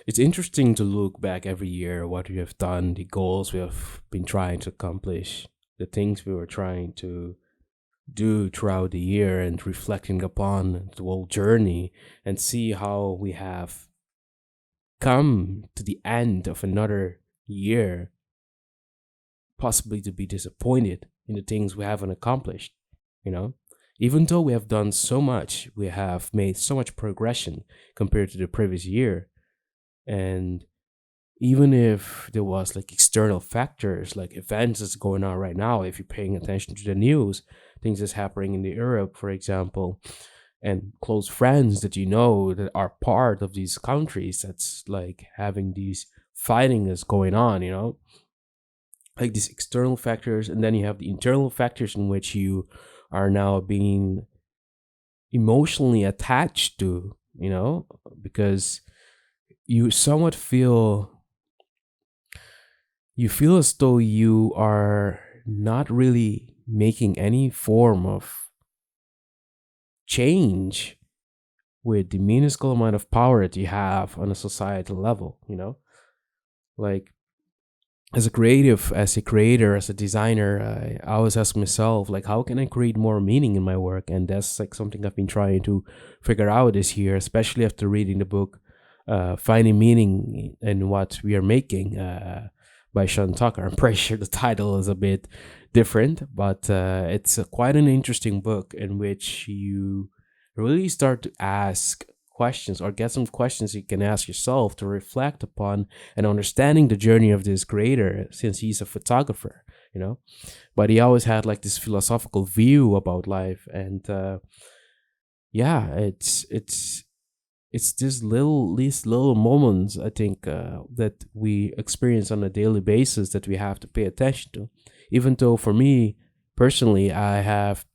It's interesting to look back every year what we have done, the goals we have been trying to accomplish, the things we were trying to do throughout the year, and reflecting upon the whole journey and see how we have come to the end of another year, possibly to be disappointed in the things we haven't accomplished, you know? Even though we have done so much, we have made so much progression compared to the previous year. And even if there was like external factors like events that's going on right now, if you're paying attention to the news, things that's happening in the Europe, for example, and close friends that you know that are part of these countries that's like having these fighting that's going on, like these external factors, and then you have the internal factors in which you are now being emotionally attached to, because you somewhat feel as though you are not really making any form of change with the minuscule amount of power that you have on a societal level, like as a creator, as a designer, I always ask myself, like, how can I create more meaning in my work? And that's like something I've been trying to figure out this year, especially after reading the book Finding Meaning in What We Are Making by Sean Tucker. I'm pretty sure the title is a bit different, but it's quite an interesting book in which you really start to ask questions or get some questions you can ask yourself to reflect upon and understanding the journey of this creator since he's a photographer, but he always had like this philosophical view about life. And yeah, it's these little moments, I think, that we experience on a daily basis that we have to pay attention to. Even though for me personally, I have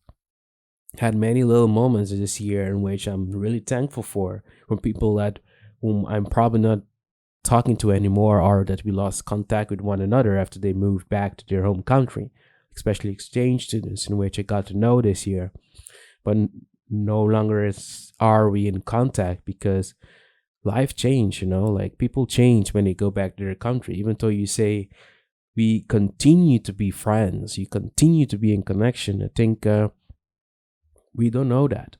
had many little moments this year in which I'm really thankful for, from people that whom I'm probably not talking to anymore, or that we lost contact with one another after they moved back to their home country, especially exchange students in which I got to know this year. But no longer are we in contact because life changed, like people change when they go back to their country. Even though you say we continue to be friends, you continue to be in connection, I think we don't know that,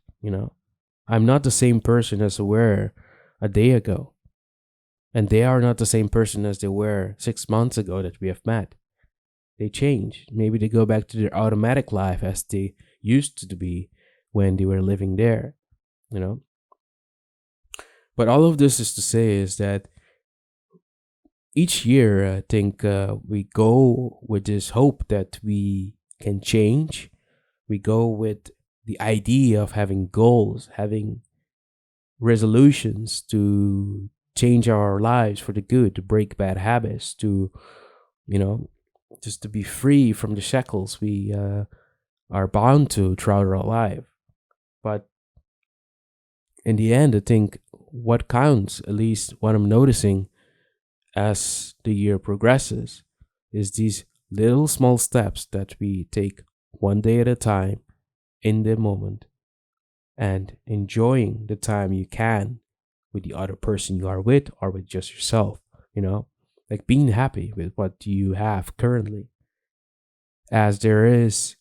I'm not the same person as I were a day ago, and they are not the same person as they were 6 months ago that we have met. They change. Maybe they go back to their automatic life as they used to be when they were living there, you know. But all of this is to say is that each year, I think we go with this hope that we can change. We go with the idea of having goals, having resolutions to change our lives for the good, to break bad habits, to, you know, just to be free from the shackles we are bound to throughout our life. But in the end, I think what counts, at least what I'm noticing as the year progresses, is these little small steps that we take one day at a time in the moment and enjoying the time you can with the other person you are with or with just yourself, like being happy with what you have currently, as there is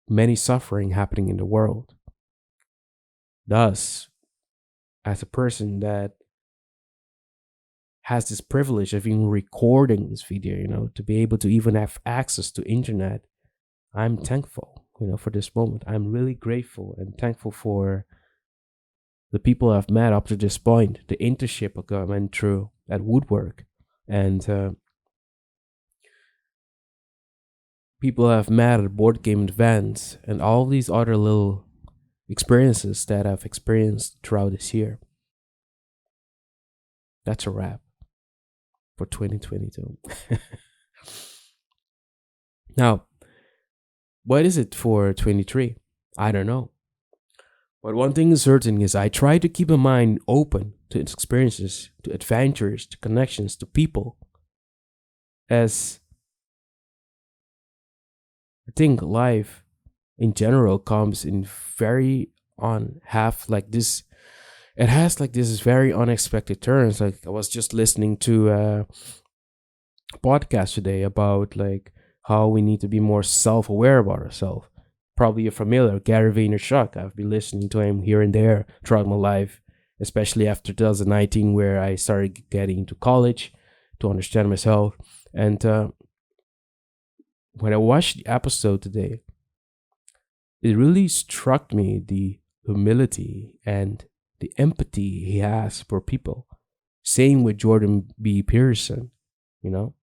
many suffering happening in the world. Thus, as a person that has this privilege of even recording this video, to be able to even have access to internet, I'm thankful, for this moment. I'm really grateful and thankful for the people I've met up to this point, the internship I went through at Woodwork, and people I've met at board game events, and all these other little experiences that I've experienced throughout this year. That's a wrap for 2022. Now, what is it for 23? I don't know. But one thing is certain is I try to keep my mind open to experiences, to adventures, to connections, to people. As I think life in general comes in very on half like this it has like this very unexpected turns. Like I was just listening to a podcast today about like how we need to be more self-aware about ourselves. Probably you're familiar, Gary Vaynerchuk. I've been listening to him here and there throughout my life, especially after 2019, where I started getting into college to understand myself. And when I watched the episode today, it really struck me the humility and the empathy he has for people. Same with Jordan B. Peterson, you know.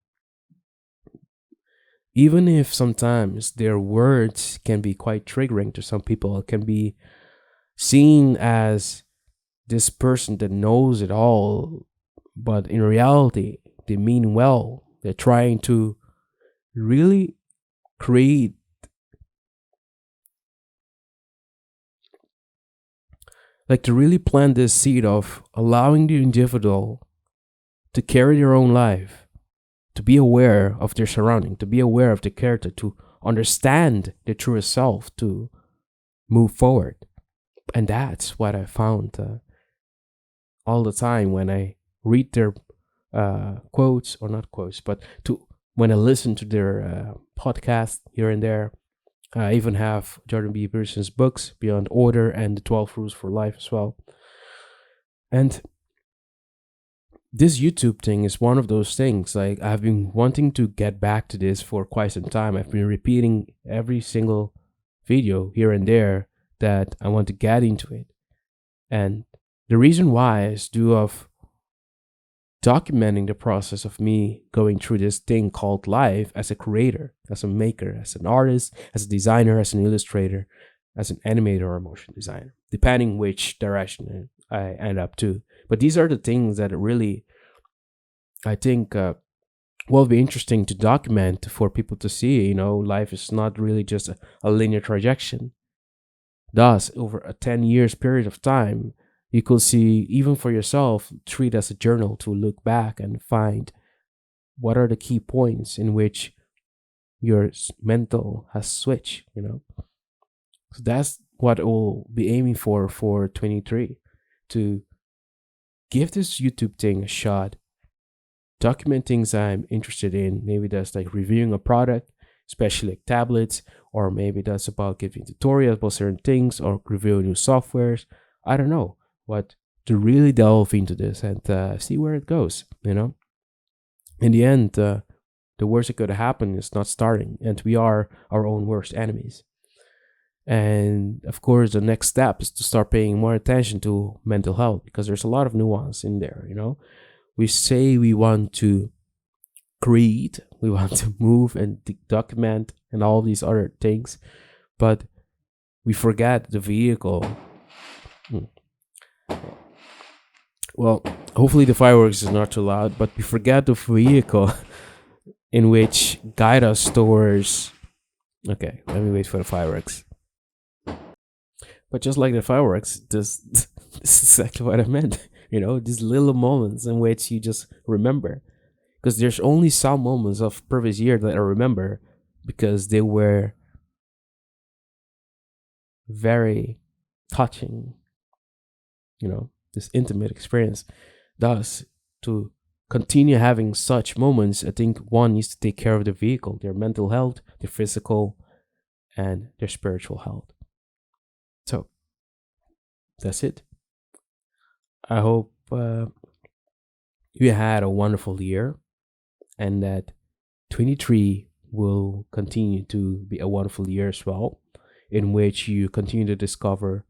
Even if sometimes their words can be quite triggering to some people, it can be seen as this person that knows it all, but in reality, they mean well. They're trying to really create, like to really plant this seed of allowing the individual to carry their own life, to be aware of their surrounding, to be aware of the character, to understand the truest self, to move forward. And that's what I found all the time when I read their quotes, or not quotes, but to when I listen to their podcast here and there. I even have Jordan B. Peterson's books, Beyond Order and the 12 Rules for Life as well. And this YouTube thing is one of those things. Like I've been wanting to get back to this for quite some time. I've been repeating every single video here and there that I want to get into it. And the reason why is due of documenting the process of me going through this thing called life as a creator, as a maker, as an artist, as a designer, as an illustrator, as an animator or motion designer, depending which direction I end up to. But these are the things that really, I think, will be interesting to document for people to see. You know, life is not really just a linear trajectory. Thus, over a 10 years period of time, you could see, even for yourself, treat as a journal to look back and find what are the key points in which your mental has switched, you know. So that's what we'll be aiming for 23, to give this YouTube thing a shot, document things I'm interested in. Maybe that's like reviewing a product, especially like tablets, or maybe that's about giving tutorials about certain things or reviewing new softwares. I don't know, but to really delve into this and see where it goes, you know. In the end, the worst that could happen is not starting, and we are our own worst enemies. And of course, the next step is to start paying more attention to mental health, because there's a lot of nuance in there, you know. We say we want to create, we want to move and document and all these other things, but we forget the vehicle. Well, hopefully the fireworks is not too loud, but we forget the vehicle in which guide us towards. Okay, let me wait for the fireworks. But just like the fireworks, this is exactly what I meant. You know, these little moments in which you just remember. Because there's only some moments of previous year that I remember because they were very touching, you know, this intimate experience. Thus, to continue having such moments, I think one needs to take care of the vehicle, their mental health, their physical, and their spiritual health. So, that's it. I hope you had a wonderful year, and that 23 will continue to be a wonderful year as well, in which you continue to discover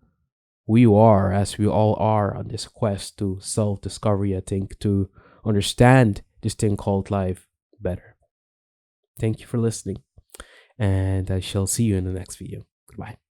who you are, as we all are on this quest to self-discovery, I think, to understand this thing called life better. Thank you for listening, and I shall see you in the next video. Goodbye.